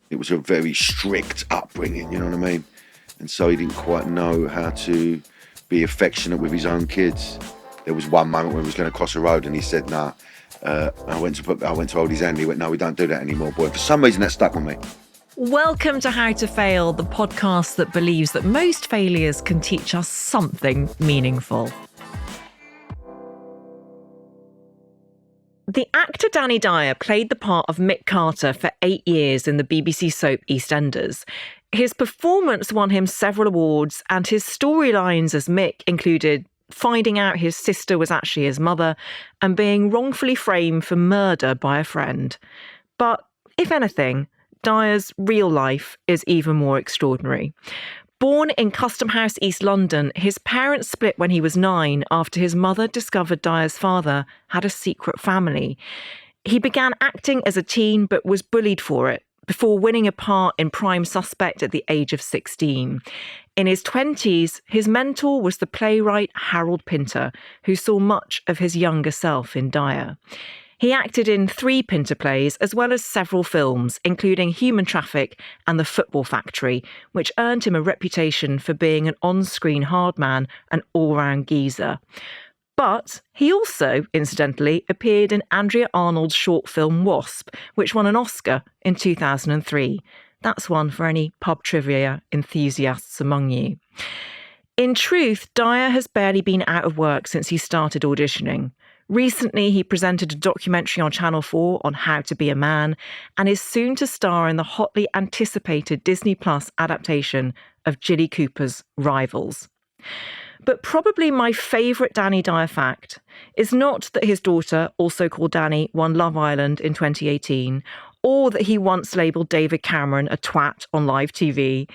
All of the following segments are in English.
It was a very strict upbringing, you know what I mean? And so he didn't quite know how to be affectionate with his own kids. There was one moment when he was going to cross a road and he said, nah. I went to hold his hand. He went, no, we don't do that anymore, boy. For some reason, that stuck with me. Welcome to How to Fail, the podcast that believes that most failures can teach us something meaningful. The actor Danny Dyer played the part of Mick Carter for 8 years in the BBC soap EastEnders. His performance won him several awards, and his storylines as Mick included finding out his sister was actually his mother and being wrongfully framed for murder by a friend. But if anything, Dyer's real life is even more extraordinary. Born in Custom House, East London, his parents split when he was 9 after his mother discovered Dyer's father had a secret family. He began acting as a teen but was bullied for it before winning a part in Prime Suspect at the age of 16. In his 20s, his mentor was the playwright Harold Pinter, who saw much of his younger self in Dyer. He acted in 3 Pinter plays as well as several films, including Human Traffic and The Football Factory, which earned him a reputation for being an on-screen hard man and all-round geezer. But he also, incidentally, appeared in Andrea Arnold's short film Wasp, which won an Oscar in 2003. That's one for any pub trivia enthusiasts among you. In truth, Dyer has barely been out of work since he started auditioning. Recently, he presented a documentary on Channel 4 on how to be a man and is soon to star in the hotly anticipated Disney Plus adaptation of Jilly Cooper's Rivals. But probably my favourite Danny Dyer fact is not that his daughter, also called Danny, won Love Island in 2018, or that he once labelled David Cameron a twat on live TV.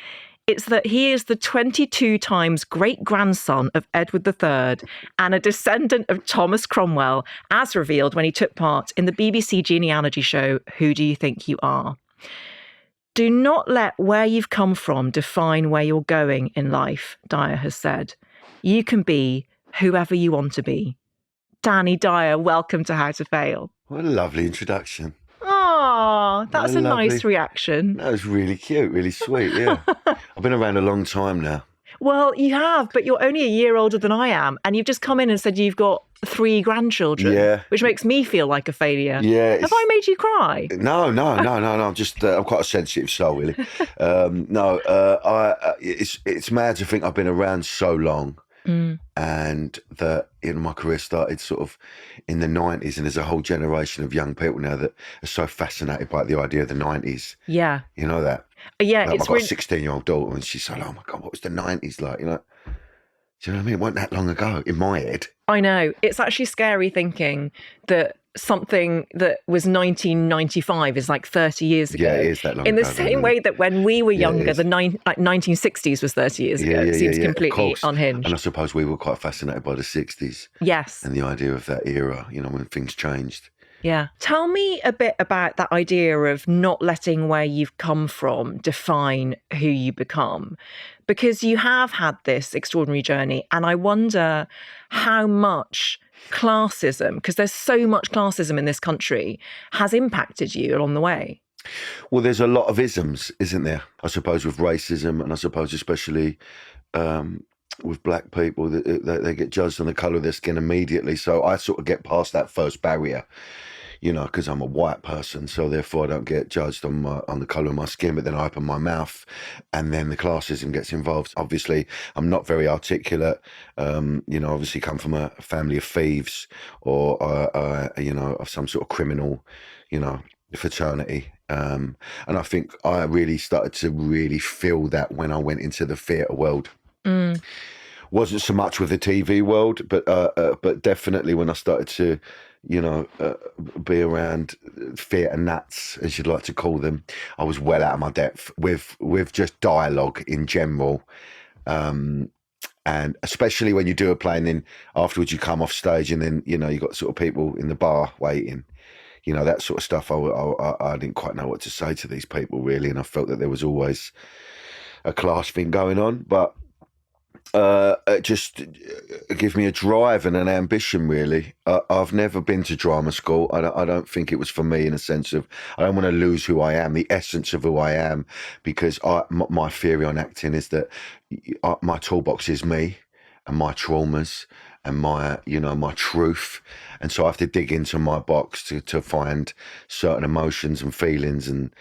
It's that he is the 22 times great-grandson of Edward III and a descendant of Thomas Cromwell, as revealed when he took part in the BBC genealogy show Who Do You Think You Are? Do not let where you've come from define where you're going in life, Dyer has said. You can be whoever you want to be. Danny Dyer, welcome to How to Fail. What a lovely introduction. Oh, that's a nice reaction. That was really cute, really sweet, yeah. I've been around a long time now. Well, you have, but you're only a year older than I am, and you've just come in and said you've got 3 grandchildren, which makes me feel like a failure. Yeah. Have I made you cry? No. I'm just, I'm quite a sensitive soul, really. It's mad to think I've been around so long. And that my career started sort of in the 90s, and there's a whole generation of young people now that are so fascinated by the idea of the 90s. Yeah. You know that? Yeah, I've got a 16-year-old daughter and she's like, oh my God, what was the 90s like? You know? Do you know what I mean? It wasn't that long ago in my head. I know. It's actually scary thinking that something that was 1995 is like 30 years ago. Yeah, it is that long in ago. The same way that when we were younger, the 1960s was 30 years ago. It seems completely unhinged. And I suppose we were quite fascinated by the 60s. Yes. And the idea of that era, when things changed. Yeah. Tell me a bit about that idea of not letting where you've come from define who you become. Because you have had this extraordinary journey, and I wonder how much classism, because there's so much classism in this country, has impacted you along the way. Well, there's a lot of isms, isn't there? I suppose with racism, and I suppose especially with black people, they get judged on the colour of their skin immediately. So I sort of get past that first barrier, because I'm a white person, so therefore I don't get judged on the colour of my skin, but then I open my mouth and then the classism gets involved. Obviously, I'm not very articulate, obviously come from a family of thieves or, of some sort of criminal, fraternity. And I think I really started to really feel that when I went into the theatre world. Wasn't so much with the TV world, but definitely when I started to, be around theatre nuts, as you'd like to call them, I was well out of my depth with just dialogue in general. And especially when you do a play and then afterwards you come off stage and then, you got sort of people in the bar waiting, that sort of stuff. I didn't quite know what to say to these people really. And I felt that there was always a class thing going on, but It just give me a drive and an ambition, really. I've never been to drama school. I don't think it was for me, in a sense of I don't want to lose who I am, the essence of who I am, because my theory on acting is that my toolbox is me and my traumas and my truth, and so I have to dig into my box to find certain emotions and feelings and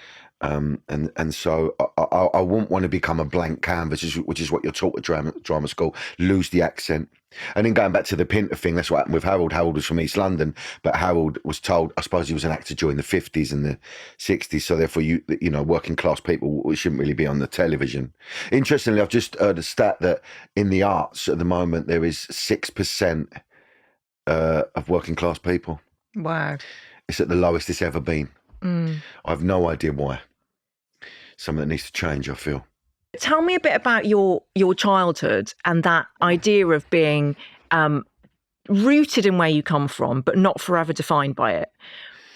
so I wouldn't want to become a blank canvas, which is what you're taught at drama school. Lose the accent, and then going back to the Pinter thing. That's what happened with Harold. Harold was from East London, but Harold was told. I suppose he was an actor during the 50s and the 60s, so therefore working class people shouldn't really be on the television. Interestingly, I've just heard a stat that in the arts at the moment there is 6% of working class people. Wow, it's at the lowest it's ever been. I have no idea why. Something that needs to change, I feel. Tell me a bit about your childhood and that idea of being rooted in where you come from, but not forever defined by it.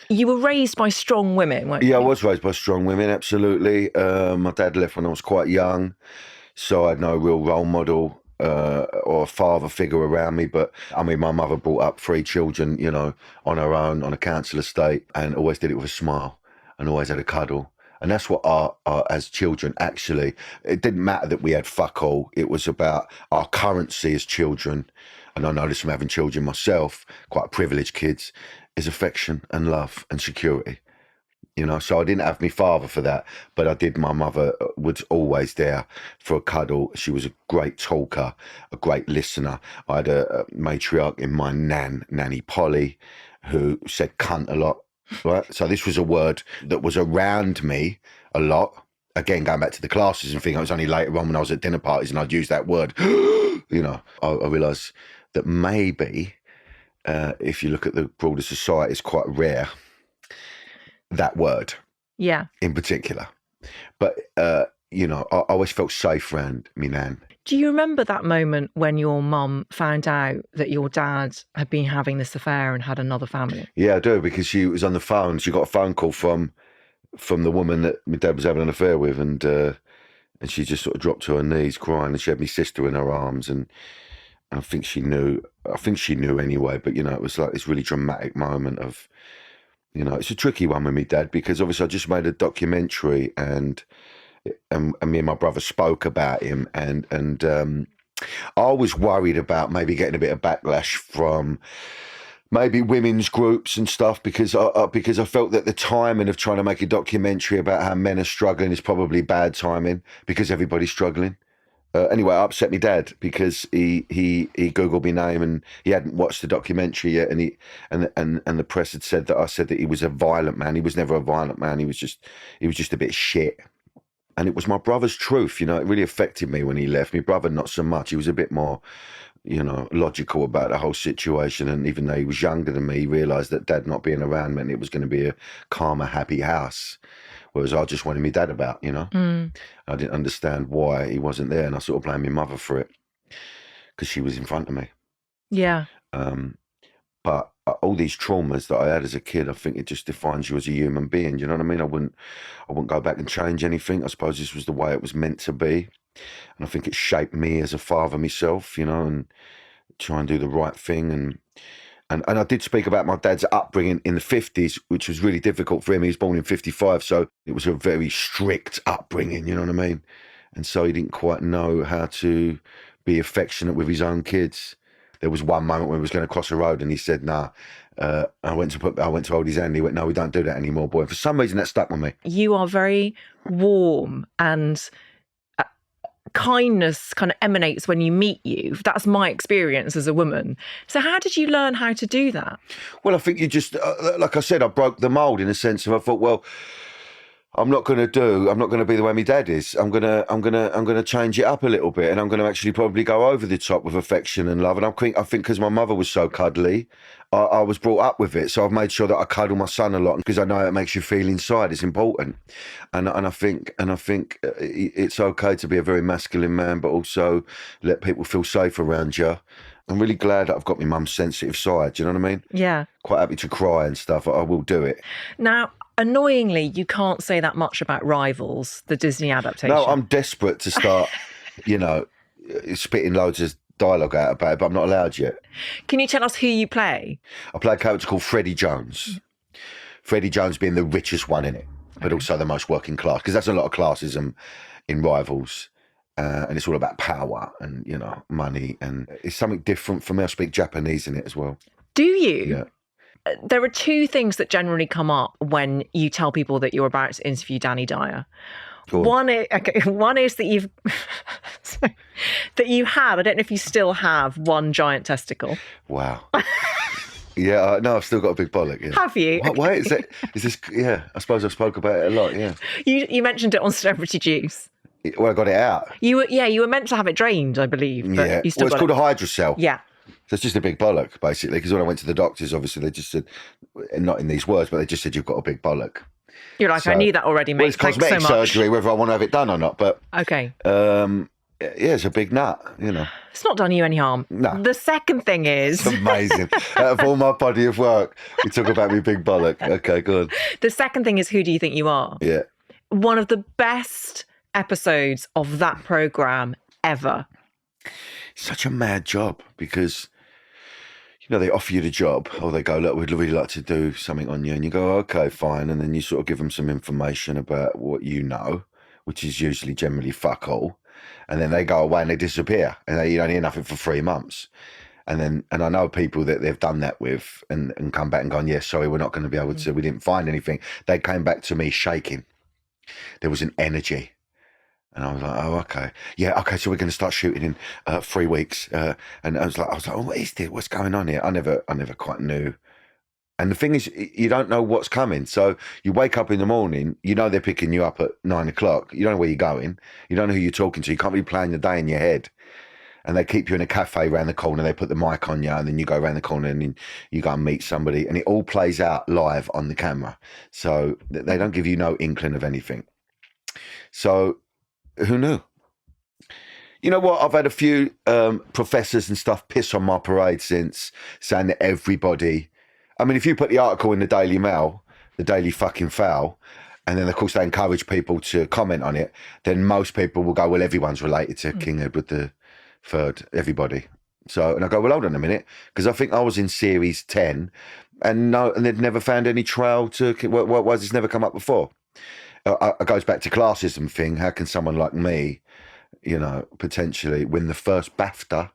You were raised by strong women, weren't you? Yeah, I was raised by strong women, absolutely. My dad left when I was quite young, so I had no real role model or father figure around me. But I mean, my mother brought up 3 children, on her own, on a council estate, and always did it with a smile and always had a cuddle. And that's what our as children, actually, it didn't matter that we had fuck all. It was about our currency as children. And I know this from having children myself, quite privileged kids, is affection and love and security. So I didn't have my father for that, but I did. My mother was always there for a cuddle. She was a great talker, a great listener. I had a matriarch in my Nanny Polly, who said cunt a lot. Right, so this was a word that was around me a lot. Again, going back to the classism thing, it was only later on when I was at dinner parties and I'd use that word. I realised that maybe if you look at the broader society, it's quite rare, that word. Yeah. In particular. But, I always felt safe around me nan. Do you remember that moment when your mum found out that your dad had been having this affair and had another family? Yeah, I do, because she was on the phone. She got a phone call from the woman that my dad was having an affair with, and she just sort of dropped to her knees crying, and she had my sister in her arms, and I think she knew. I think she knew anyway, but it was like this really dramatic moment of, it's a tricky one with my dad, because obviously I just made a documentary and me and my brother spoke about him, and I was worried about maybe getting a bit of backlash from maybe women's groups and stuff, because I felt that the timing of trying to make a documentary about how men are struggling is probably bad timing, because everybody's struggling. Anyway, I upset my dad because he Googled my name and he hadn't watched the documentary yet, and the press had said that I said that he was a violent man. He was never a violent man. He was just a bit shit. And it was my brother's truth, it really affected me when he left. My brother, not so much. He was a bit more, logical about the whole situation. And even though he was younger than me, he realised that dad not being around meant it was going to be a calmer, happy house. Whereas I just wanted my dad about, I didn't understand why he wasn't there. And I sort of blamed my mother for it because she was in front of me. Yeah. But all these traumas that I had as a kid, I think it just defines you as a human being. You know what I mean? I wouldn't go back and change anything. I suppose this was the way it was meant to be. And I think it shaped me as a father myself, and try and do the right thing. And I did speak about my dad's upbringing in the 50s, which was really difficult for him. He was born in 55, so it was a very strict upbringing, you know what I mean? And so he didn't quite know how to be affectionate with his own kids. There was one moment when he was going to cross a road and he said, nah. I went to hold his hand and he went, no, we don't do that anymore, boy. And for some reason that stuck with me. You are very warm, and kindness kind of emanates when you meet you. That's my experience as a woman. So how did you learn how to do that? Well, I think you just, like I said, I broke the mold in a sense of, I thought, well, I'm not going to be the way my dad is. I'm going to change it up a little bit, and I'm going to actually probably go over the top with affection and love. And I think because my mother was so cuddly, I was brought up with it. So I've made sure that I cuddle my son a lot, because I know it makes you feel inside. It's important. And I think it's okay to be a very masculine man, but also let people feel safe around you. I'm really glad that I've got my mum's sensitive side. Do you know what I mean? Yeah. Quite happy to cry and stuff. I will do it. Now, annoyingly, you can't say that much about Rivals, the Disney adaptation. No, I'm desperate to start, spitting loads of dialogue out about it, but I'm not allowed yet. Can you tell us who you play? I play a character called Freddie Jones. Freddie Jones being the richest one in it, but also the most working class, because that's a lot of classism in Rivals. And it's all about power and, you know, money. And it's something different for me. I speak Japanese in it as well. Do you? Yeah. There are two things that generally come up when you tell people that you're about to interview Danny Dyer. Cool. One is that you've that you had. I don't know if you still have one giant testicle. Wow. Yeah, no, I've still got a big bollock. Yeah. Have you? Why is it? Is this? Yeah, I suppose I've spoke about it a lot. Yeah. You mentioned it on Celebrity Juice. Well, I got it out. You were meant to have it drained, I believe. But Yeah. you still Well, it's called a hydrocele. Yeah. So it's just a big bollock, basically. Because when I went to the doctors, obviously they just said, not in these words, but they just said you've got a big bollock. You're like, I knew that already, mate. Well, it's Thanks cosmetic so much. surgery, whether I want to have it done or not. But Okay. yeah, it's a big nut, you know. It's not done you any harm. No. The second thing is... It's amazing. Out of all my body of work, we talk about me big bollock. Okay, good. The second thing is, who do you think you are? Yeah. One of the best episodes of that programme ever. Such a mad job because, you know, they offer you the job or they go, look, we'd really like to do something on you. And you go, okay, fine. And then you sort of give them some information about what you know, which is usually generally fuck all. And then they go away and they disappear and you don't hear nothing for 3 months. And I know people that they've done that with and come back and gone, yeah, sorry, we're not going to be able to, we didn't find anything. They came back to me shaking. There was an energy. And I was like, oh, okay. Yeah, okay, so we're going to start shooting in 3 weeks. And I was like, oh, what is this? What's going on here? I never quite knew. And the thing is, you don't know what's coming. So you wake up in the morning, you know they're picking you up at 9 o'clock. You don't know where you're going. You don't know who you're talking to. You can't really plan the day in your head. And they keep you in a cafe around the corner. They put the mic on you, and then you go around the corner and then you go and meet somebody. And it all plays out live on the camera. So they don't give you no inkling of anything. So who knew? You know what? I've had a few professors and stuff piss on my parade since, saying that everybody... I mean, if you put the article in the Daily Mail, the Daily fucking Foul, and then, of course, they encourage people to comment on it, then most people will go, well, everyone's related to King Edward III, everybody. So, and I go, well, hold on a minute, because I think I was in series 10, and they'd never found any trail to... Why has this never come up before? It goes back to classism thing. How can someone like me, you know, potentially win the first BAFTA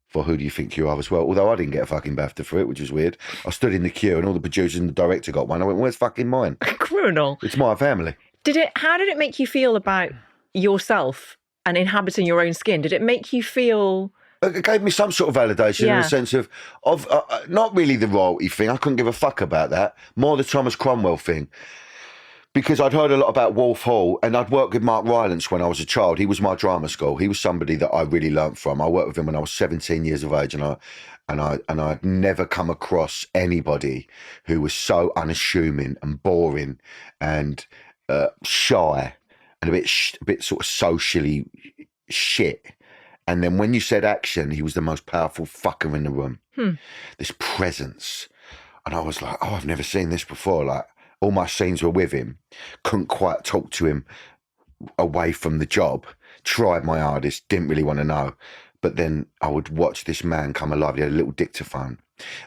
for Who Do You Think You Are as well? Although I didn't get a fucking BAFTA for it, which was weird. I stood in the queue and all the producers and the director got one. I went, where's fucking mine? Criminal. It's my family. How did it make you feel about yourself and inhabiting your own skin? Did it make you feel... It gave me some sort of validation in the sense of not really the royalty thing. I couldn't give a fuck about that. More the Thomas Cromwell thing. Because I'd heard a lot about Wolf Hall, and I'd worked with Mark Rylance when I was a child. He was my drama school. He was somebody that I really learnt from. I worked with him when I was 17 years of age, and I'd never come across anybody who was so unassuming and boring and shy and a bit sort of socially shit. And then when you said action, he was the most powerful fucker in the room. This presence, and I was like, oh, I've never seen this before. Like, all my scenes were with him, couldn't quite talk to him away from the job, tried my hardest, didn't really want to know. But then I would watch this man come alive. He had a little dictaphone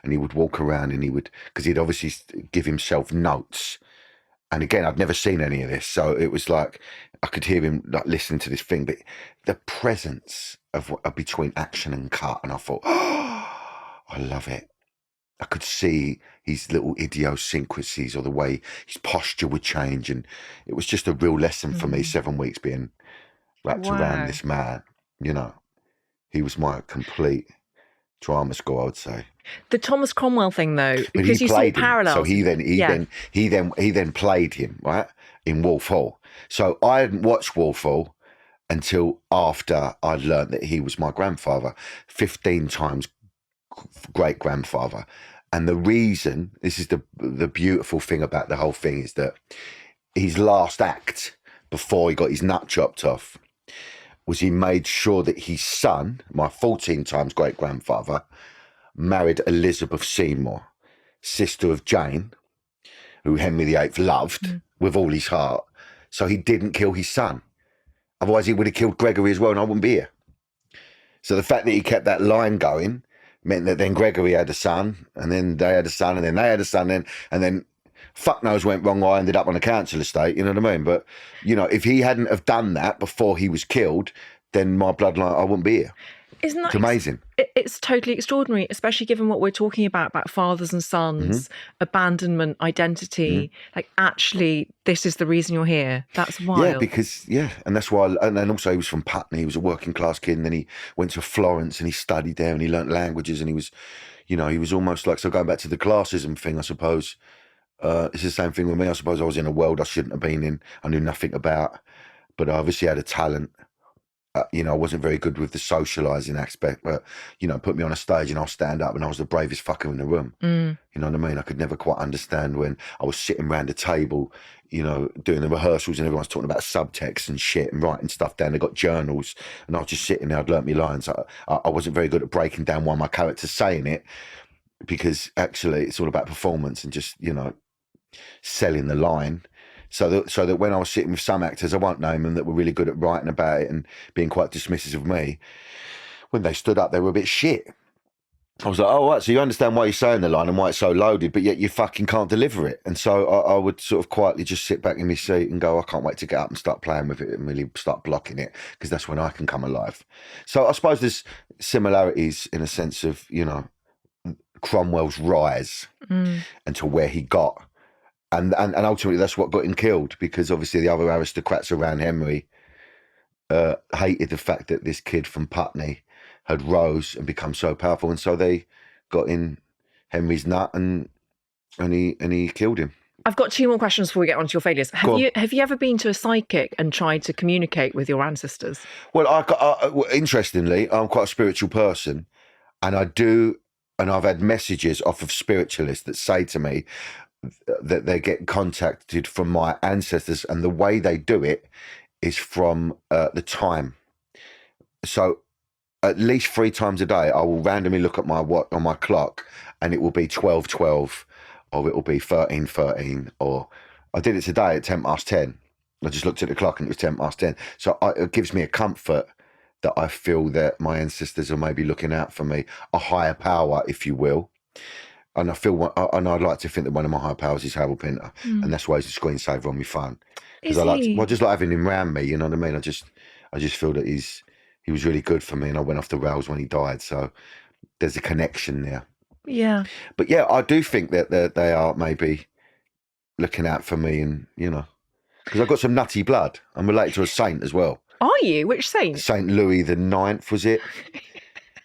and he would walk around and because he'd obviously give himself notes. And again, I'd never seen any of this. So it was like, I could hear him like listening to this thing, but the presence of between action and cut. And I thought, oh, I love it. I could see his little idiosyncrasies or the way his posture would change. And it was just a real lesson for me, 7 weeks being wrapped around this man. You know, he was my complete drama school, I would say. The Thomas Cromwell thing, though, But because he you saw played him. parallels. So he then played him, right, in Wolf Hall. So I hadn't watched Wolf Hall until after I'd learnt that he was my grandfather, 15 times great grandfather. And the reason, this is the beautiful thing about the whole thing, is that his last act before he got his nut chopped off was he made sure that his son, my 14 times great grandfather, married Elizabeth Seymour, sister of Jane, who Henry VIII loved with all his heart. So he didn't kill his son. Otherwise he would have killed Gregory as well, and I wouldn't be here. So the fact that he kept that line going meant that then Gregory had a son, and then they had a son, and then they had a son, and then fuck knows went wrong. I ended up on a council estate. You know what I mean? But if he hadn't have done that before he was killed, then my bloodline, I wouldn't be here. Isn't that It's amazing? It's totally extraordinary, especially given what we're talking about fathers and sons, abandonment, identity. Like, actually, this is the reason you're here. That's wild. Yeah, because and that's why. And then also, he was from Putney. He was a working class kid, and then he went to Florence and he studied there and he learnt languages, and he was, he was almost like, so going back to the classism thing, I suppose. It's the same thing with me. I suppose I was in a world I shouldn't have been in. I knew nothing about, but I obviously had a talent. I wasn't very good with the socialising aspect, but, put me on a stage and I'll stand up and I was the bravest fucker in the room. You know what I mean? I could never quite understand when I was sitting around a table, doing the rehearsals and everyone's talking about subtext and shit and writing stuff down. They got journals and I was just sitting there. I'd learnt my lines. I wasn't very good at breaking down why my character's saying it, because actually it's all about performance and just, selling the line. So that when I was sitting with some actors, I won't name them, that were really good at writing about it and being quite dismissive of me, when they stood up, they were a bit shit. I was like, oh, right, so you understand why you're saying the line and why it's so loaded, but yet you fucking can't deliver it. And so I would sort of quietly just sit back in my seat and go, I can't wait to get up and start playing with it and really start blocking it, because that's when I can come alive. So I suppose there's similarities in a sense of, Cromwell's rise and to where he got. And ultimately that's what got him killed, because obviously the other aristocrats around Henry hated the fact that this kid from Putney had rose and become so powerful, and so they got in Henry's nut and he killed him. I've got 2 more questions before we get on to your failures. Have you ever been to a psychic and tried to communicate with your ancestors? Well, interestingly, I'm quite a spiritual person, and I've had messages off of spiritualists that say to me that they get contacted from my ancestors, and the way they do it is from the time. So at least 3 times a day, I will randomly look at on my clock, and it will be 12:12, or it will be 13:13, or I did it today at 10:10. I just looked at the clock and it was 10:10. So it gives me a comfort that I feel that my ancestors are maybe looking out for me, a higher power, if you will. And and I'd like to think that one of my higher powers is Harold Pinter, and that's why he's a screensaver on my phone. Because I just like having him around me. You know what I mean? I just feel that he was really good for me, and I went off the rails when he died. So there's a connection there. Yeah. But yeah, I do think that they are maybe looking out for me, and because I've got some nutty blood. I'm related to a saint as well. Are you? Which saint? Saint Louis the Ninth, was it?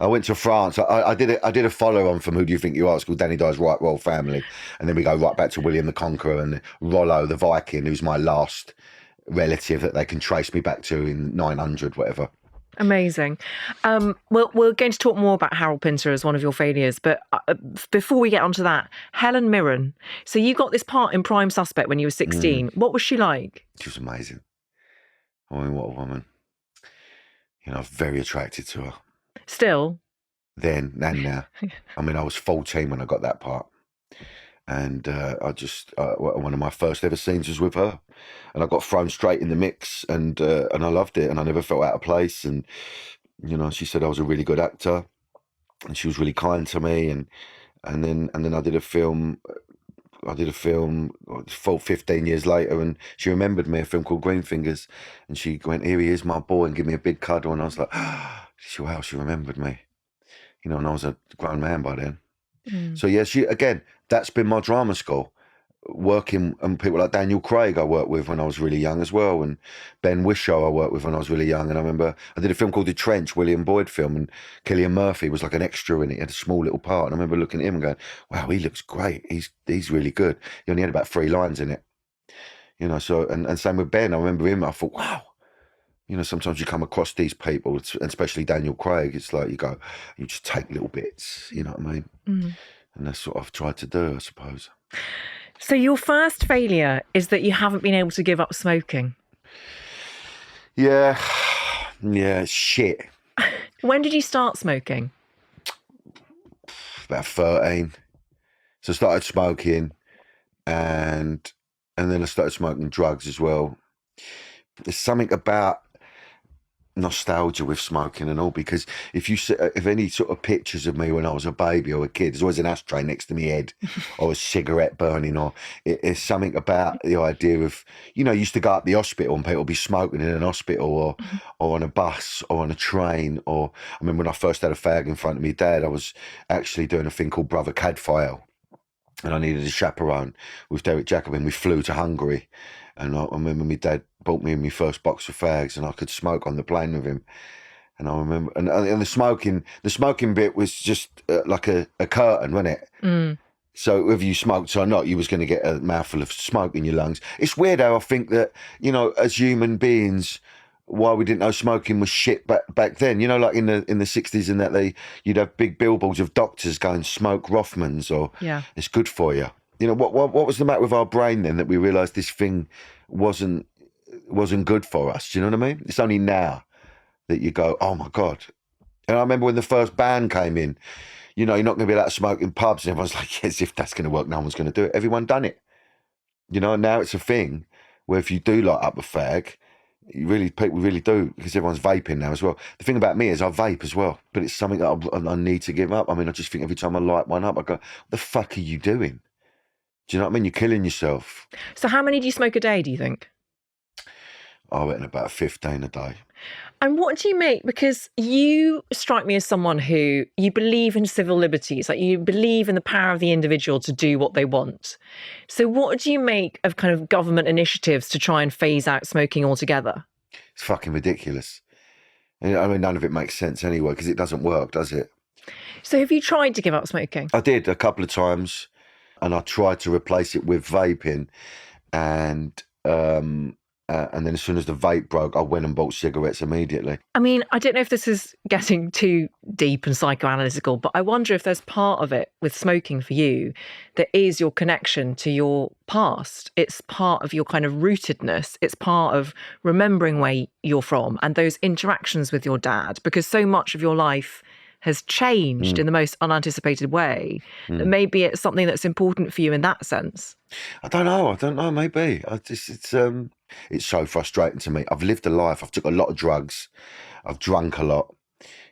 I went to France. I did a follow on from Who Do You Think You Are? It's called Danny Dyer's Right Royal Family, and then we go right back to William the Conqueror and Rollo the Viking, who's my last relative that they can trace me back to in 900, whatever. Amazing. We're going to talk more about Harold Pinter as one of your failures, but before we get onto that, Helen Mirren. So you got this part in Prime Suspect when you were 16. What was she like? She was amazing. I mean, what a woman. I was very attracted to her. Still? Then and now. I mean, I was 14 when I got that part. And one of my first ever scenes was with her. And I got thrown straight in the mix, and I loved it, and I never felt out of place. And, she said I was a really good actor, and she was really kind to me. And then I did a film. 15 years later, and she remembered me, a film called Green Fingers, and she went, here he is, my boy, and give me a big cuddle. And I was like, wow, she remembered me, and I was a grown man by then. So yeah, that's been my drama school, working, and people like Daniel Craig I worked with when I was really young as well, and Ben Whishaw I worked with when I was really young. And I remember I did a film called The Trench, William Boyd film, and Cillian Murphy was like an extra in it. He had a small little part, and I remember looking at him and going, wow, he looks great, he's really good. He only had about 3 lines in it, so and same with Ben. I remember him, I thought, wow, sometimes you come across these people, especially Daniel Craig, it's like you just take little bits, you know what I mean? And that's what I've tried to do, I suppose. So your first failure is that you haven't been able to give up smoking. Yeah, shit. When did you start smoking? About 13. So I started smoking, and then I started smoking drugs as well. There's something about nostalgia with smoking and all, because if any sort of pictures of me when I was a baby or a kid, there's always an ashtray next to my head or a cigarette burning, or it's something about the idea of, you used to go up the hospital and people would be smoking in an hospital or on a bus or on a train. Or I remember when I first had a fag in front of me dad, I was actually doing a thing called Brother Cadfael, and I needed a chaperone with Derek Jacobi, and we flew to Hungary. And I remember my dad bought me my first box of fags, and I could smoke on the plane with him. And I remember, and the smoking bit was just like a curtain, wasn't it? Mm. So whether you smoked or not, you was going to get a mouthful of smoke in your lungs. It's weird how I think that, as human beings, why we didn't know smoking was shit back then. Like in the 60s, and that you'd have big billboards of doctors going, smoke Rothmans, or it's good for you. What was the matter with our brain then that we realised this thing wasn't good for us? Do you know what I mean? It's only now that you go, oh my God. And I remember when the first ban came in, you're not going to be allowed to smoke in pubs, and everyone's like, yes, if that's going to work, no one's going to do it. Everyone done it. Now it's a thing where if you do light up a fag, people really do, because everyone's vaping now as well. The thing about me is I vape as well, but it's something that I need to give up. I mean, I just think every time I light one up, I go, what the fuck are you doing? Do you know what I mean? You're killing yourself. So how many do you smoke a day, do you think? I reckon about 15 a day. And what do you make? Because you strike me as someone who, you believe in civil liberties, like you believe in the power of the individual to do what they want. So what do you make of kind of government initiatives to try and phase out smoking altogether? It's fucking ridiculous. I mean, none of it makes sense anyway, because it doesn't work, does it? So have you tried to give up smoking? I did a couple of times, and I tried to replace it with vaping, and then as soon as the vape broke, I went and bought cigarettes immediately. I mean, I don't know if this is getting too deep and psychoanalytical, but I wonder if there's part of it with smoking for you that is your connection to your past. It's part of your kind of rootedness. It's part of remembering where you're from and those interactions with your dad, because so much of your life has changed in the most unanticipated way. Maybe it's something that's important for you in that sense. I don't know. Maybe it's so frustrating to me. I've lived a life. I've took a lot of drugs. I've drunk a lot.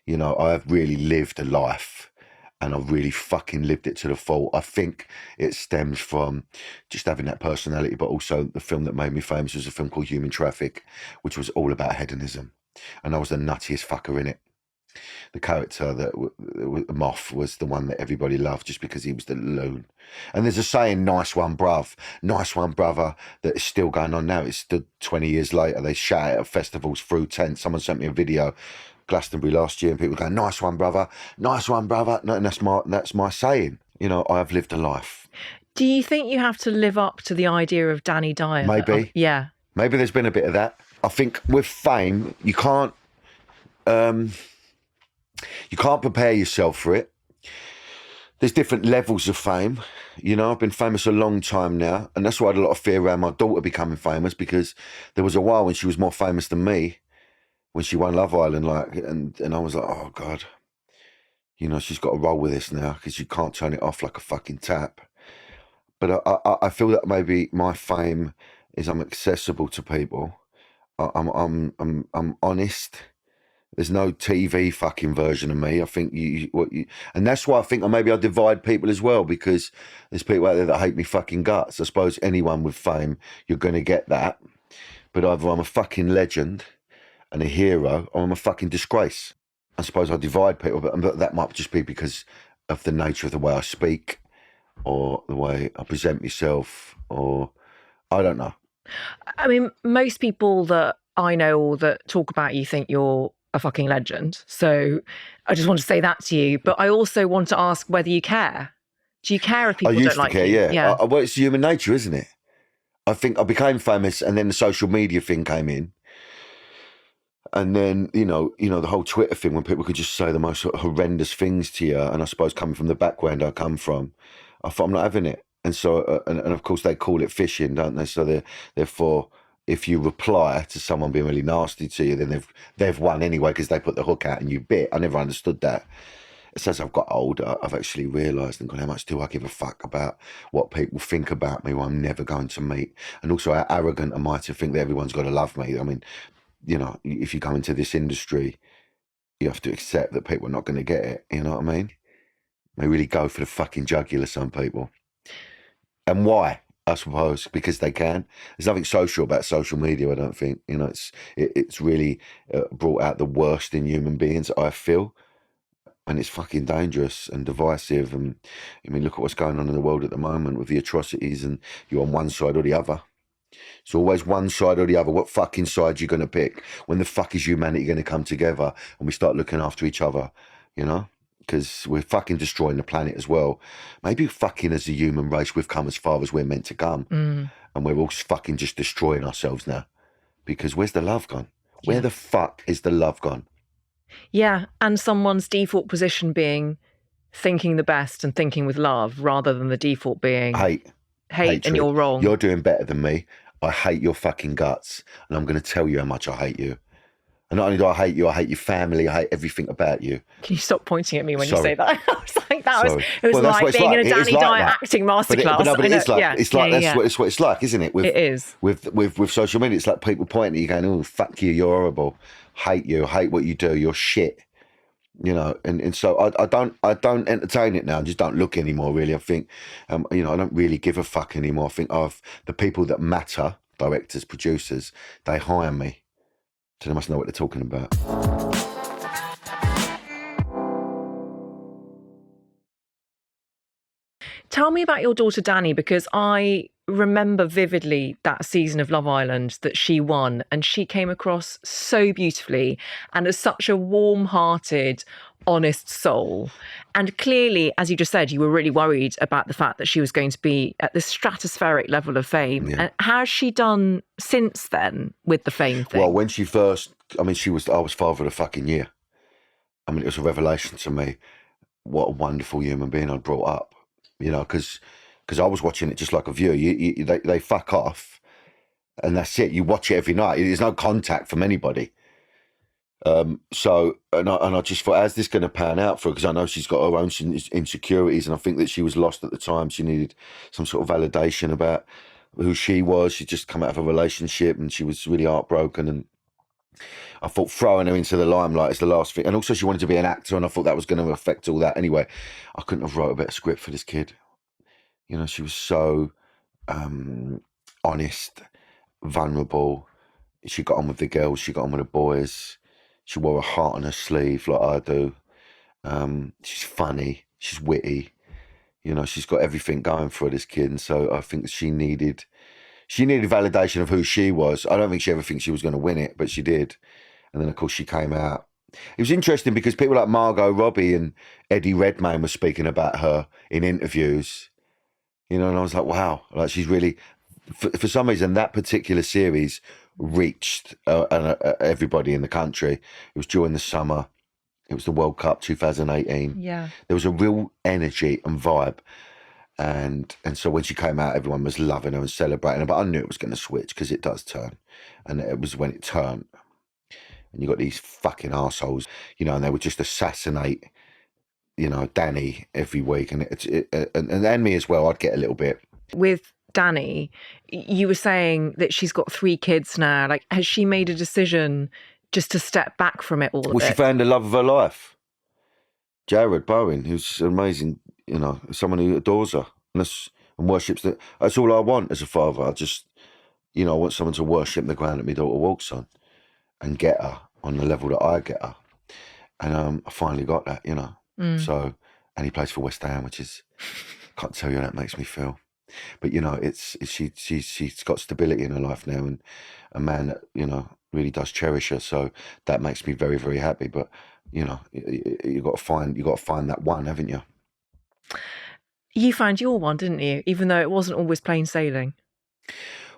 I have really lived a life, and I've really fucking lived it to the full. I think it stems from just having that personality, but also the film that made me famous was a film called Human Traffic, which was all about hedonism, and I was the nuttiest fucker in it. The character that Moth was the one that everybody loved just because he was the loon. And there's a saying, nice one, bruv, nice one, brother, that is still going on now. It's still 20 years later. They shout it at festivals through tents. Someone sent me a video, Glastonbury last year, and people go, nice one, brother, nice one, brother. No, and that's my saying. I have lived a life. Do you think you have to live up to the idea of Danny Dyer? Maybe. Yeah. Maybe there's been a bit of that. I think with fame, you can't prepare yourself for it. There's different levels of fame. I've been famous a long time now, and that's why I had a lot of fear around my daughter becoming famous, because there was a while when she was more famous than me, when she won Love Island, and I was like, oh God, she's got to roll with this now, because you can't turn it off like a fucking tap. But I feel that maybe my fame is I'm accessible to people. I'm honest. There's no TV fucking version of me. I think and that's why I think maybe I divide people as well, because there's people out there that hate me fucking guts. I suppose anyone with fame, you're going to get that. But either I'm a fucking legend and a hero, or I'm a fucking disgrace. I suppose I divide people, but that might just be because of the nature of the way I speak, or the way I present myself, or I don't know. I mean, most people that I know or that talk about you think you're a fucking legend. So I just want to say that to you. But I also want to ask whether you care. Do you care if people don't like you? I used to care, yeah. Well, it's human nature, isn't it? I think I became famous, and then the social media thing came in. And then, the whole Twitter thing, when people could just say the most horrendous things to you. And I suppose coming from the background I come from, I thought, I'm not having it. And so, and of course they call it phishing, don't they? So therefore, if you reply to someone being really nasty to you, then they've won anyway, because they put the hook out and you bit. I never understood that. As I've got older, I've actually realised and gone, how much do I give a fuck about what people think about me who I'm never going to meet? And also, how arrogant am I to think that everyone's got to love me? I mean, you know, if you go into this industry, you have to accept that people are not going to get it. You know what I mean? They really go for the fucking jugular, some people. And why? I suppose because they can. There's nothing social about social media, I don't think. You know, it's really brought out the worst in human beings, I feel. And it's fucking dangerous and divisive. And I mean, look at what's going on in the world at the moment with the atrocities, and you're on one side or the other. It's always one side or the other. What fucking side you going to pick? When the fuck is humanity going to come together and we start looking after each other, you know? Because we're fucking destroying the planet as well. Maybe fucking as a human race, we've come as far as we're meant to come. And we're all fucking just destroying ourselves now. Because where's the love gone? Where the fuck is the love gone? Yeah, and someone's default position being thinking the best and thinking with love, rather than the default being hate Hatred. and you're wrong. You're doing better than me. I hate your fucking guts, and I'm going to tell you how much I hate you. And not only do I hate you, I hate your family. I hate everything about you. Can you stop pointing at me when Sorry. you say that? I was like, it was Well, like being in a Danny Dyer that. acting masterclass. But it is like, it's like that's what it's like, isn't it? It is. With social media, it's like people pointing at you going, "Oh, fuck you, you're horrible. Hate you, hate what you do, you're shit." You know, and so I don't entertain it now. I just don't look anymore, really. I think, you know, I don't really give a fuck anymore. I think the people that matter, directors, producers, they hire me. So they must know what they're talking about. Tell me about your daughter Danny, because I remember vividly that season of Love Island that she won, and she came across so beautifully and as such a warm-hearted, honest soul. And clearly, as you just said, you were really worried about the fact that she was going to be at this stratospheric level of fame. Yeah. And how has she done since then with the fame thing? Well, when she first, I mean, I was father of the fucking year. I mean, it was a revelation to me what a wonderful human being I'd brought up. You know, because I was watching it just like a viewer. They fuck off, and that's it. You watch it every night. There's no contact from anybody. So I just thought, how's this going to pan out for her? Because I know she's got her own insecurities, and I think that she was lost at the time. She needed some sort of validation about who she was. She'd just come out of a relationship, and she was really heartbroken. And I thought throwing her into the limelight is the last thing. And also she wanted to be an actor, and I thought that was going to affect all that. Anyway, I couldn't have wrote a better script for this kid. You know, she was so honest, vulnerable. She got on with the girls. She got on with the boys. She wore a heart on her sleeve like I do. She's funny. She's witty. You know, she's got everything going for her, this kid. And so I think she needed validation of who she was. I don't think she ever thinks she was going to win it, but she did. And then, of course, she came out. It was interesting because people like Margot Robbie and Eddie Redmayne were speaking about her in interviews. You know, and I was like, wow, like she's really, for some reason, that particular series reached everybody in the country. It was during the summer. It was the World Cup 2018. Yeah. There was a real energy and vibe. And so when she came out, everyone was loving her and celebrating her. But I knew it was going to switch because it does turn. And it was when it turned. And you got these fucking arseholes, you know, and they would just assassinate, you know, Danny every week. And me as well, I'd get a little bit. With Danny, you were saying that she's got 3 kids now. Like, has she made a decision just to step back from it all a bit? Well, she found the love of her life. Jared Bowen, who's amazing, you know, someone who adores her and worships that. That's all I want as a father. I just, you know, I want someone to worship the ground that my daughter walks on and get her on the level that I get her. And I finally got that, you know. So, and he plays for West Ham, which is, can't tell you how that makes me feel. But, you know, she's got stability in her life now, and a man that, you know, really does cherish her. So that makes me very, very happy. But, you know, you got to find that one, haven't you? You found your one, didn't you? Even though it wasn't always plain sailing.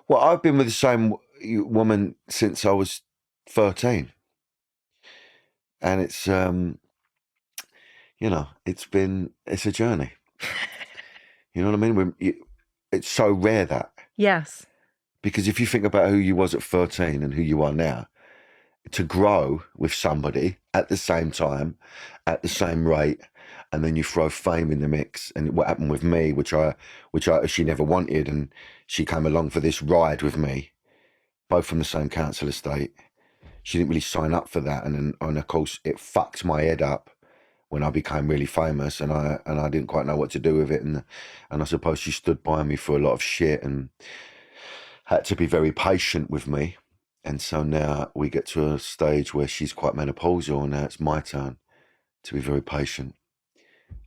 Well, I've been with the same woman since I was 13. And it's, you know, it's a journey. You know what I mean? It's so rare that. Yes. Because if you think about who you was at 13 and who you are now, to grow with somebody at the same time, at the same rate, and then you throw fame in the mix. And what happened with me, which she never wanted, and she came along for this ride with me, both from the same council estate. she didn't really sign up for that. And of course, it fucked my head up when I became really famous, and I didn't quite know what to do with it. And I suppose she stood by me for a lot of shit and had to be very patient with me. And so now we get to a stage where she's quite menopausal, and now it's my turn to be very patient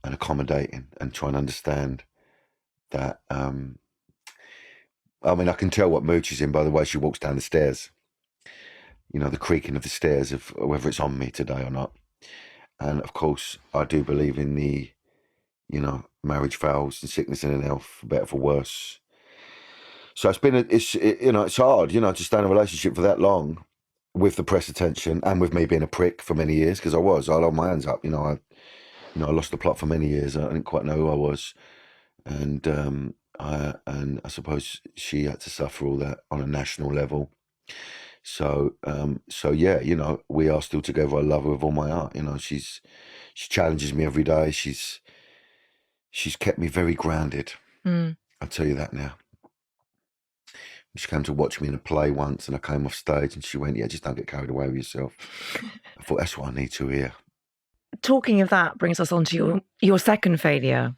and accommodating and try and understand that. I mean, I can tell what mood she's in by the way she walks down the stairs. You know, the creaking of the stairs, of whether it's on me today or not. And of course, I do believe in the, you know, marriage vows and sickness and in health, for better for worse. So it's hard, you know, to stay in a relationship for that long with the press attention and with me being a prick for many years, because I hold my hands up, I lost the plot for many years. I didn't quite know who I was, and I suppose she had to suffer all that on a national level. So yeah, you know, we are still together. I love her with all my heart. You know, she challenges me every day. She's kept me very grounded. I'll tell you that now. She came to watch me in a play once, and I came off stage, and she went, "Yeah, just don't get carried away with yourself." I thought, that's what I need to hear. Talking of that brings us on to your second failure,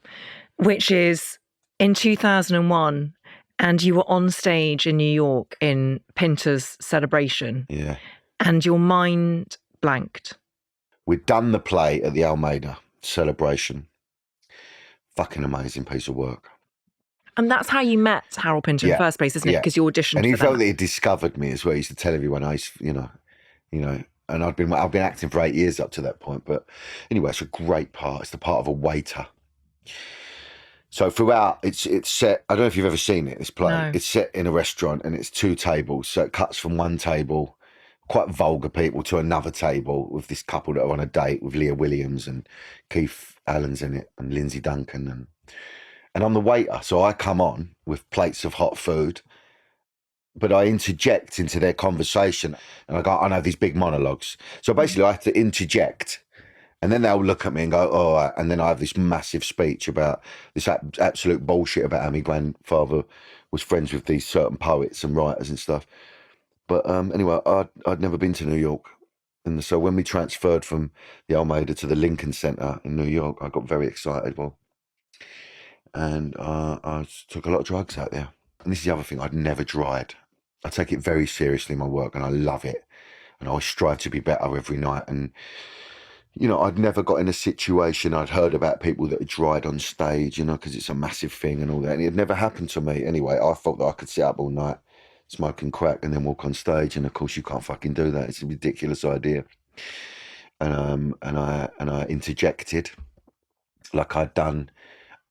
which is in 2001, and you were on stage in New York in Pinter's Celebration. Yeah. And your mind blanked. We'd done the play at the Almeida Celebration. Fucking amazing piece of work. And that's how you met Harold Pinter in the first place, isn't it? Because you auditioned and he for felt that. that he discovered me as well. He used to tell everyone, and I've been acting for 8 years up to that point. But anyway, it's a great part. It's the part of a waiter. So throughout, it's set. I don't know if you've ever seen it. This play. No. It's set in a restaurant, and it's 2 tables. So it cuts from one table, quite vulgar people, to another table with this couple that are on a date with Leah Williams, and Keith Allen's in it, and Lindsay Duncan, and I'm the waiter. So I come on with plates of hot food, but I interject into their conversation, and I have these big monologues. So basically, I have to interject. And then they'll look at me and go, "Oh," and then I have this massive speech about this absolute bullshit about how my grandfather was friends with these certain poets and writers and stuff. But anyway, I'd never been to New York. And so when we transferred from the Almeida to the Lincoln Center in New York, I got very excited. And I took a lot of drugs out there. And this is the other thing, I'd never tried. I take it very seriously, my work, and I love it. And I always strive to be better every night. And you know, I'd never got in a situation. I'd heard about people that had dried on stage, you know, because it's a massive thing and all that. And it had never happened to me. Anyway, I thought that I could sit up all night smoking crack and then walk on stage. And of course, you can't fucking do that. It's a ridiculous idea. And I interjected like I'd done,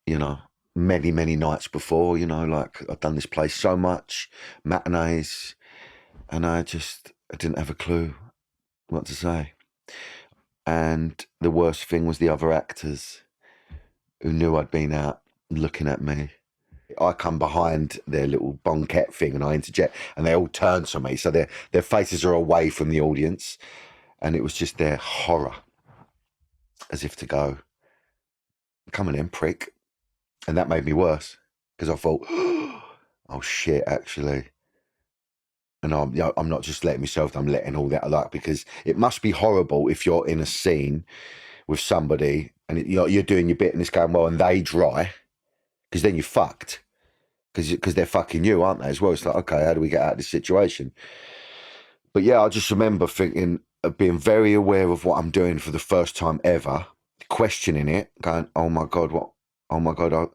you know, many, many nights before, you know, like I'd done this play so much, matinees, and I didn't have a clue what to say. And the worst thing was the other actors who knew I'd been out looking at me. I come behind their little banquette thing and I interject, and they all turn to me. So their faces are away from the audience, and it was just their horror, as if to go, "Come on in, prick." And that made me worse, because I thought, oh shit, actually. And I'm not just letting myself, I'm letting all that out, because it must be horrible if you're in a scene with somebody and you're doing your bit and it's going well and they dry, because then you're fucked, because they're fucking you, aren't they, as well? It's like, okay, how do we get out of this situation? But yeah, I just remember thinking of being very aware of what I'm doing for the first time ever, questioning it, going, oh my God, what? Oh my God,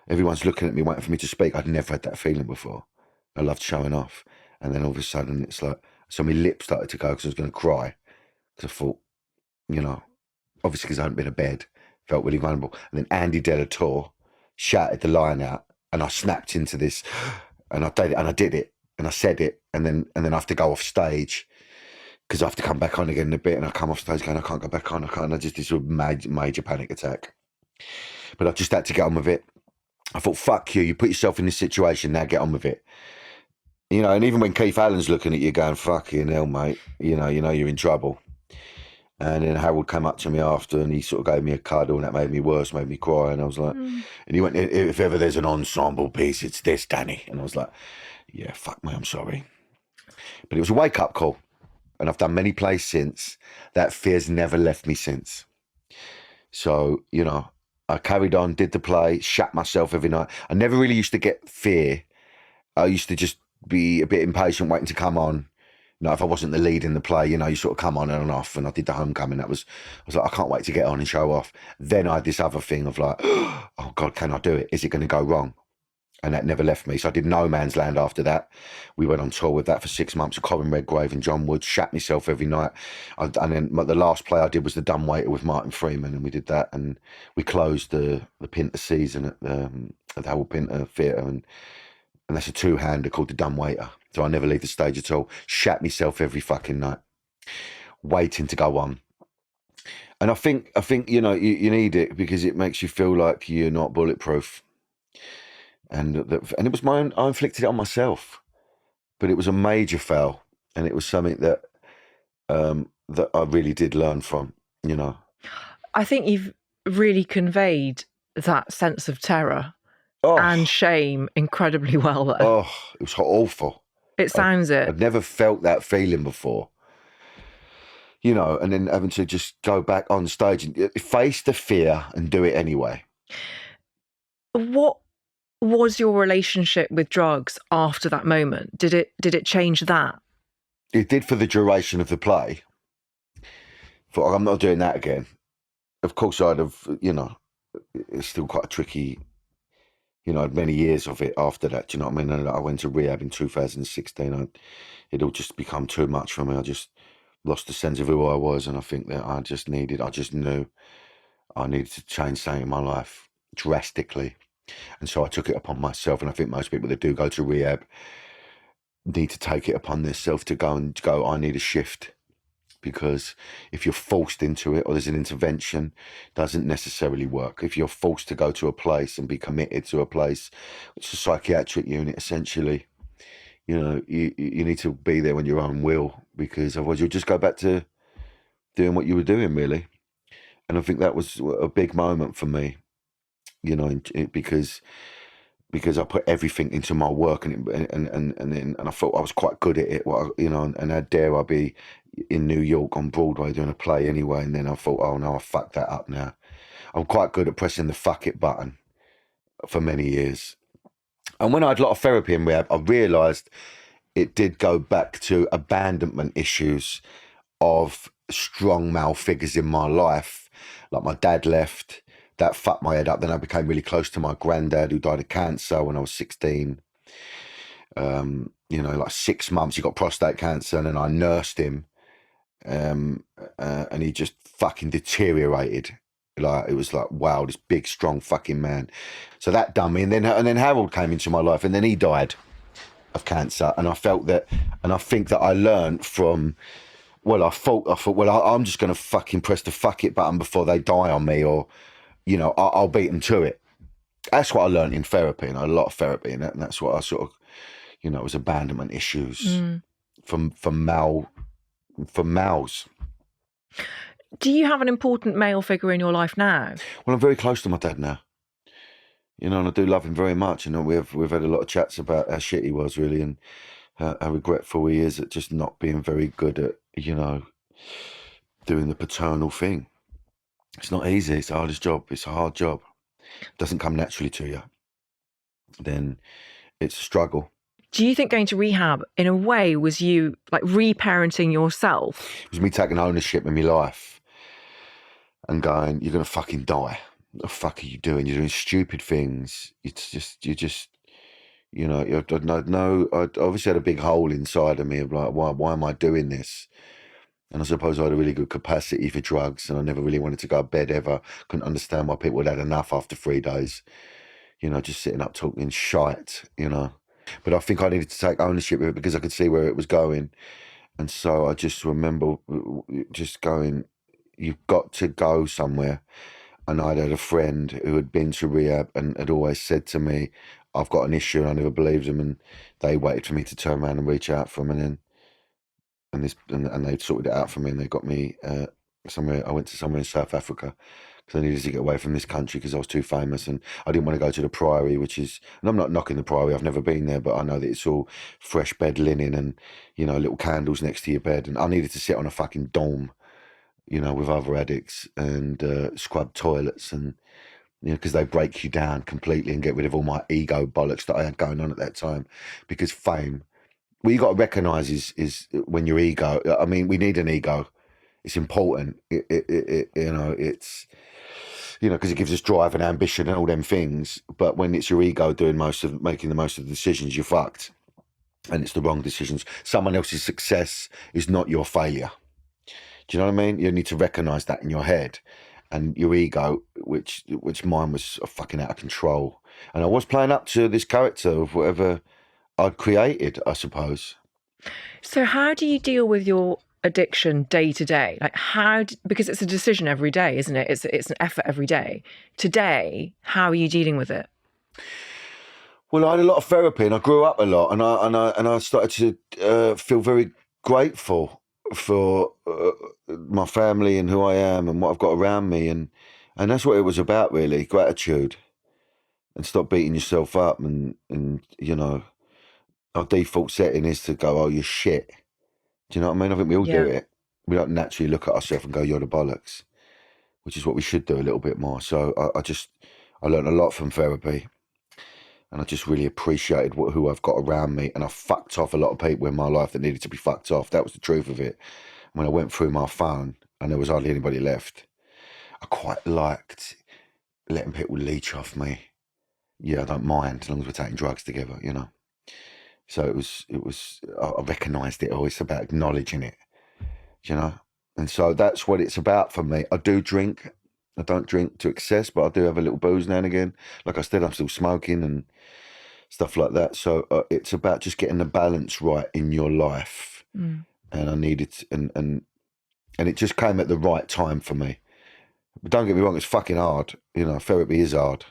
everyone's looking at me, waiting for me to speak. I'd never had that feeling before. I loved showing off. And then all of a sudden, it's like, so my lips started to go because I was going to cry. Because I thought, you know, obviously because I hadn't been to bed, felt really vulnerable. And then Andy Delator shouted the line out, and I snapped into this, and I did it, and I said it, and then I have to go off stage because I have to come back on again in a bit, and I come off stage going, I can't go back on, I just this major panic attack. But I just had to get on with it. I thought, fuck you put yourself in this situation, now get on with it. You know, and even when Keith Allen's looking at you going, fucking hell, mate, you know you're in trouble. And then Harold came up to me after and he sort of gave me a cuddle, and that made me worse, made me cry. And I was like, and he went, if ever there's an ensemble piece, it's this, Danny. And I was like, yeah, fuck me, I'm sorry. But it was a wake-up call. And I've done many plays since. That fear's never left me since. So, you know, I carried on, did the play, shat myself every night. I never really used to get fear. I used to just be a bit impatient, waiting to come on. You know, if I wasn't the lead in the play, you know, you sort of come on and off. And I did the homecoming. I was like, I can't wait to get on and show off. Then I had this other thing of like, oh God, can I do it? Is it going to go wrong? And that never left me. So I did No Man's Land after that. We went on tour with that for 6 months. Corin Redgrave and John Wood, shat myself every night. And then the last play I did was The Dumbwaiter with Martin Freeman, and we did that. And we closed the Pinter season at the Harold Pinter Theatre, and that's a two-hander called The Dumbwaiter. So I never leave the stage at all. Shat myself every fucking night, waiting to go on. And I think you know, you need it because it makes you feel like you're not bulletproof. And it was my own, I inflicted it on myself, but it was a major fail, and it was something that that I really did learn from, you know. I think you've really conveyed that sense of terror and shame incredibly well there. Oh, it was awful. It sounds it. I'd never felt that feeling before, you know, and then having to just go back on stage and face the fear and do it anyway. What was your relationship with drugs after that moment? Did it change that? It did for the duration of the play. Thought, I'm not doing that again. Of course, I'd have, you know, it's still quite a tricky, you know, I had many years of it after that. Do you know what I mean? And I went to rehab in 2016. It all just become too much for me. I just lost the sense of who I was, and I think that I just knew I needed to change something in my life drastically. And so I took it upon myself, and I think most people that do go to rehab need to take it upon themselves to go, I need a shift. Because if you're forced into it, or there's an intervention, it doesn't necessarily work. If you're forced to go to a place and be committed to a place, it's a psychiatric unit essentially, you know, you need to be there on your own will, because otherwise you'll just go back to doing what you were doing, really. And I think that was a big moment for me, you know, because I put everything into my work, and I thought I was quite good at it, you know, and how dare I be in New York on Broadway doing a play anyway. And then I thought, oh no, I fucked that up now. I'm quite good at pressing the fuck it button for many years. And when I had a lot of therapy in rehab, I realised it did go back to abandonment issues of strong male figures in my life. Like my dad left. That fucked my head up. Then I became really close to my granddad, who died of cancer when I was 16. You know, like 6 months, he got prostate cancer, and then I nursed him. And he just fucking deteriorated. Like, it was like, wow, this big, strong fucking man. So that done me. And then Harold came into my life, and then he died of cancer. And I felt that, and I think that I learned from, well, I thought, well, I'm just going to fucking press the fuck it button before they die on me, or, you know, I'll beat them to it. That's what I learned in therapy, and a lot of therapy, and that's what I sort of, you know, it was abandonment issues from males. Do you have an important male figure in your life now? Well, I'm very close to my dad now, you know, and I do love him very much. You know, we've had a lot of chats about how shit he was, really, and how regretful he is at just not being very good at, you know, doing the paternal thing. It's not easy. It's the hardest job. It's a hard job. It doesn't come naturally to you. Then it's a struggle. Do you think going to rehab, in a way, was you like reparenting yourself? It was me taking ownership in my life and going, you're going to fucking die. What the fuck are you doing? You're doing stupid things. It's just, you know, I obviously had a big hole inside of me of like, why am I doing this? And I suppose I had a really good capacity for drugs, and I never really wanted to go to bed ever. Couldn't understand why people had had enough after 3 days. You know, just sitting up talking shite, you know. But I think I needed to take ownership of it because I could see where it was going. And so I just remember just going, you've got to go somewhere. And I'd had a friend who had been to rehab and had always said to me, I've got an issue, and I never believed them. And they waited for me to turn around and reach out for them. And they sorted it out for me, and they got me somewhere. I went to somewhere in South Africa because I needed to get away from this country because I was too famous, and I didn't want to go to the Priory, which is, and I'm not knocking the Priory, I've never been there, but I know that it's all fresh bed linen and, you know, little candles next to your bed, and I needed to sit on a fucking dorm, you know, with other addicts and scrub toilets, and, you know, because they break you down completely and get rid of all my ego bollocks that I had going on at that time. Because fame, what you got to recognise is when your ego, I mean, we need an ego. It's important. You know, it's, you know, because it gives us drive and ambition and all them things. But when it's your ego doing making the most of the decisions, you're fucked. And it's the wrong decisions. Someone else's success is not your failure. Do you know what I mean? You need to recognise that in your head. And your ego, which mine was fucking out of control. And I was playing up to this character of whatever I'd created, I suppose. So how do you deal with your addiction day to day? Like because it's a decision every day, isn't it? It's an effort every day. Today, how are you dealing with it? Well, I had a lot of therapy, and I grew up a lot, and I started to feel very grateful for my family and who I am and what I've got around me, and that's what it was about, really, gratitude, and stop beating yourself up, and you know, our default setting is to go, oh, you're shit. Do you know what I mean? I think we all do it. We don't naturally look at ourselves and go, you're the bollocks, which is what we should do a little bit more. So I learned a lot from therapy, and I just really appreciated who I've got around me, and I fucked off a lot of people in my life that needed to be fucked off. That was the truth of it. When I went through my phone and there was hardly anybody left, I quite liked letting people leech off me. Yeah, I don't mind as long as we're taking drugs together, you know. So it was. I recognised it. Always about acknowledging it, you know. And so that's what it's about for me. I do drink. I don't drink to excess, but I do have a little booze now and again. Like I said, I'm still smoking and stuff like that. So it's about just getting the balance right in your life. And I needed, and it just came at the right time for me. But don't get me wrong, it's fucking hard. You know, therapy is hard.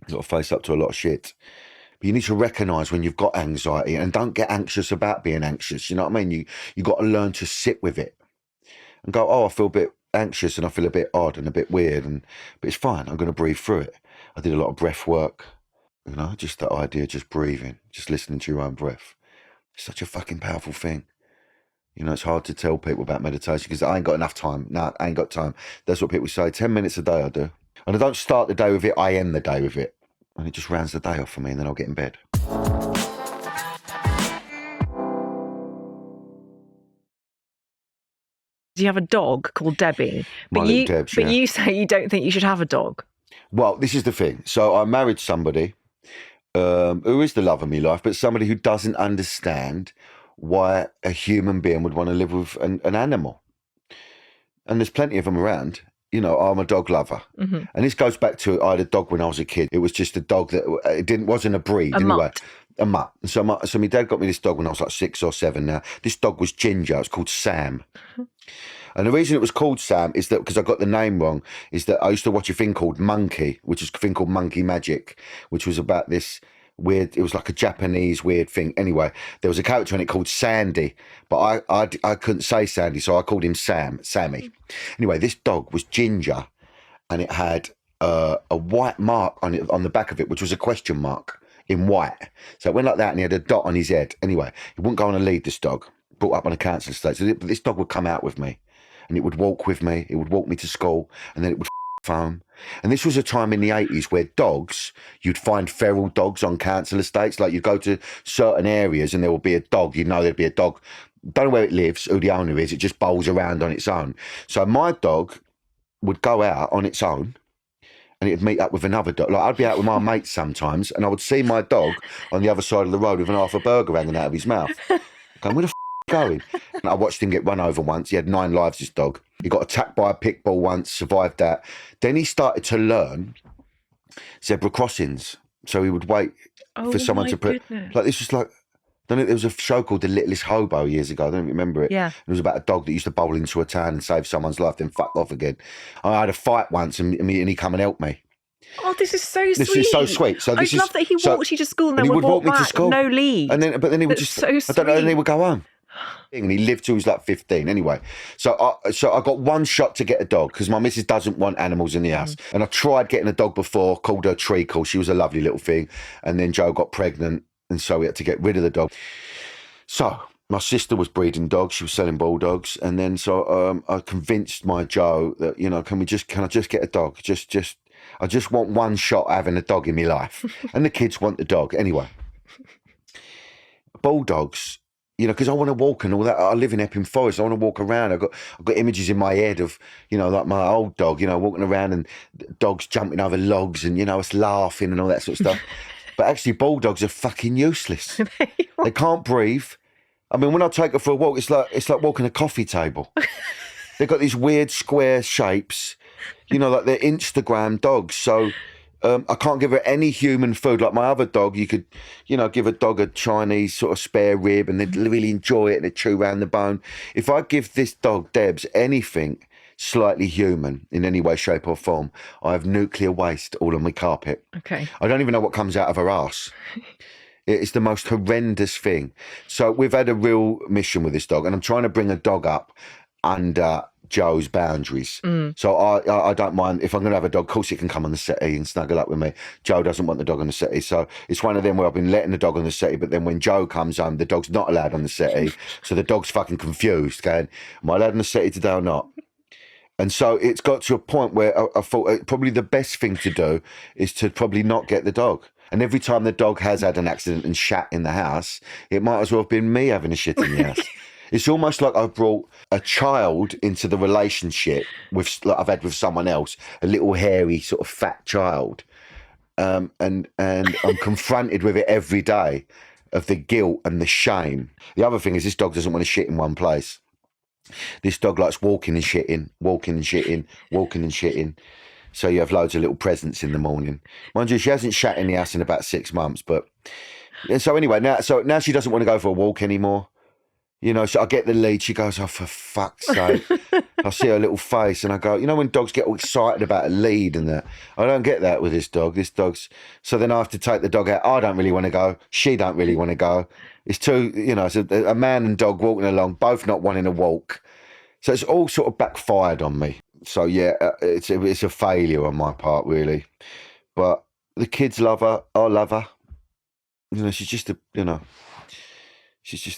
You've got to face up to a lot of shit. But you need to recognise when you've got anxiety, and don't get anxious about being anxious. You know what I mean? You got to learn to sit with it and go, oh, I feel a bit anxious and I feel a bit odd and a bit weird, but it's fine. I'm going to breathe through it. I did a lot of breath work, you know, just that idea of just breathing, just listening to your own breath. It's such a fucking powerful thing. You know, it's hard to tell people about meditation because I ain't got enough time. No, I ain't got time. That's what people say. 10 minutes a day I do. And I don't start the day with it, I end the day with it. And it just rounds the day off for me, and then I'll get in bed. You have a dog called Debbie. But you say you don't think you should have a dog. Well, this is the thing. So I married somebody who is the love of my life, but somebody who doesn't understand why a human being would want to live with an animal. And there's plenty of them around. You know, I'm a dog lover. Mm-hmm. And this goes back to, I had a dog when I was a kid. It was just a dog that wasn't a breed. A mutt. So my dad got me this dog when I was like 6 or 7 now. This dog was ginger. It was called Sam. And the reason it was called Sam is that, because I got the name wrong, is that I used to watch a thing called Monkey, which is a thing called Monkey Magic, which was about this weird, it was like a Japanese weird thing. Anyway, there was a character in it called Sandy, but I couldn't say Sandy, so I called him Sammy. Anyway, this dog was ginger, and it had a white mark on it, on the back of it, which was a question mark in white. So it went like that, and he had a dot on his head. Anyway, he wouldn't go on a lead, this dog, brought up on a council estate. So this dog would come out with me, and it would walk with me. It would walk me to school, and then it would foam. And this was a time in the 80s where dogs, you'd find feral dogs on council estates. Like, you'd go to certain areas and there would be a dog. You know there'd be a dog. Don't know where it lives, who the owner is. It just bowls around on its own. So my dog would go out on its own, and it'd meet up with another dog. Like, I'd be out with my mates sometimes, and I would see my dog on the other side of the road with an half a burger hanging out of his mouth. Going, where the going? And I watched him get run over once. He had 9 lives, this dog. He got attacked by a pit bull once, survived that. Then he started to learn zebra crossings. So he would wait for someone to put... Like, this was like... There was a show called The Littlest Hobo years ago. I don't remember it. Yeah. It was about a dog that used to bowl into a town and save someone's life, then fuck off again. I had a fight once, and he come and helped me. Oh, this is so sweet. This is so sweet. So I love that he walked you to school and then would walk me back, to school. No lead. But then he would just... So sweet. I don't know, and he would go home. And he lived till he was like 15 anyway. So I got one shot to get a dog because my missus doesn't want animals in the house. And I tried getting a dog before, called her Treacle. She was a lovely little thing. And then Joe got pregnant and so we had to get rid of the dog. So my sister was breeding dogs. She was selling bulldogs. And then so I convinced my Joe that, you know, can I just get a dog? I just want one shot having a dog in my life. And the kids want the dog. Anyway, bulldogs, you know, because I want to walk and all that. I live in Epping Forest. I want to walk around. I've got images in my head of, you know, like my old dog, you know, walking around and dogs jumping over logs and, you know, us laughing and all that sort of stuff. But actually, bulldogs are fucking useless. They can't breathe. I mean, when I take her for a walk, it's like walking a coffee table. They've got these weird square shapes, you know, like they're Instagram dogs. So I can't give her any human food. Like my other dog, you could, you know, give a dog a Chinese sort of spare rib and they'd really enjoy it and they'd chew around the bone. If I give this dog, Debs, anything slightly human in any way, shape or form, I have nuclear waste all on my carpet. Okay. I don't even know what comes out of her arse. It's the most horrendous thing. So we've had a real mission with this dog and I'm trying to bring a dog up under Joe's boundaries. So I don't mind if I'm going to have a dog. Of course, it can come on the settee and snuggle up with me. Joe doesn't want the dog on the settee, so it's one of them where I've been letting the dog on the settee, but then when Joe comes home, the dog's not allowed on the settee. So the dog's fucking confused, going, "Am I allowed on the settee today or not?" And so it's got to a point where I thought probably the best thing to do is to probably not get the dog. And every time the dog has had an accident and shat in the house, it might as well have been me having a shit in the house. It's almost like I've brought a child into the relationship with, like I've had with someone else, a little hairy sort of fat child. And I'm confronted with it every day of the guilt and the shame. The other thing is this dog doesn't want to shit in one place. This dog likes walking and shitting, walking and shitting, walking and shitting. So you have loads of little presents in the morning. Mind you, she hasn't shat in the house in about 6 months. But and so anyway, now she doesn't want to go for a walk anymore. You know, so I get the lead. She goes, "Oh, for fuck's sake." I see her little face and I go, you know, when dogs get all excited about a lead and that. I don't get that with this dog. This dog's... So then I have to take the dog out. I don't really want to go. She don't really want to go. It's two, you know, it's a man and dog walking along, both not wanting to walk. So it's all sort of backfired on me. So yeah, it's a failure on my part, really. But the kids love her. I love her. You know, she's just a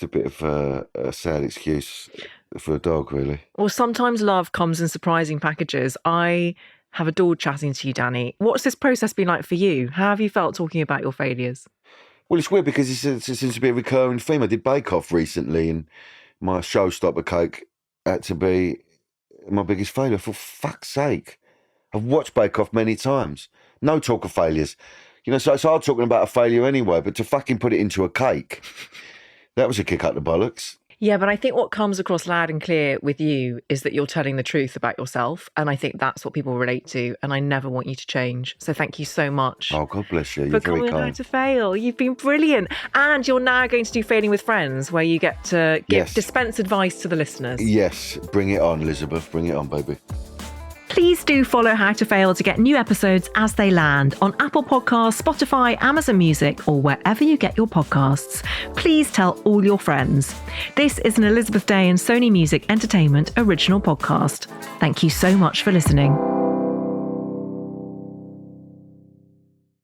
bit of a sad excuse for a dog, really. Well, sometimes love comes in surprising packages. I have adored chatting to you, Danny. What's this process been like for you? How have you felt talking about your failures? Well, it's weird because it seems to be a recurring theme. I did Bake Off recently and my showstopper cake had to be my biggest failure. For fuck's sake. I've watched Bake Off many times. No talk of failures. You know, so it's hard talking about a failure anyway, but to fucking put it into a cake, that was a kick up the bollocks. Yeah, but I think what comes across loud and clear with you is that you're telling the truth about yourself. And I think that's what people relate to. And I never want you to change. So thank you so much. Oh, God bless you. You're for very coming kind. How to Fail. You've been brilliant. And you're now going to do Failing with Friends, where you get to dispense advice to the listeners. Yes. Bring it on, Elizabeth. Bring it on, baby. Please do follow How to Fail to get new episodes as they land on Apple Podcasts, Spotify, Amazon Music, or wherever you get your podcasts. Please tell all your friends. This is an Elizabeth Day and Sony Music Entertainment original podcast. Thank you so much for listening.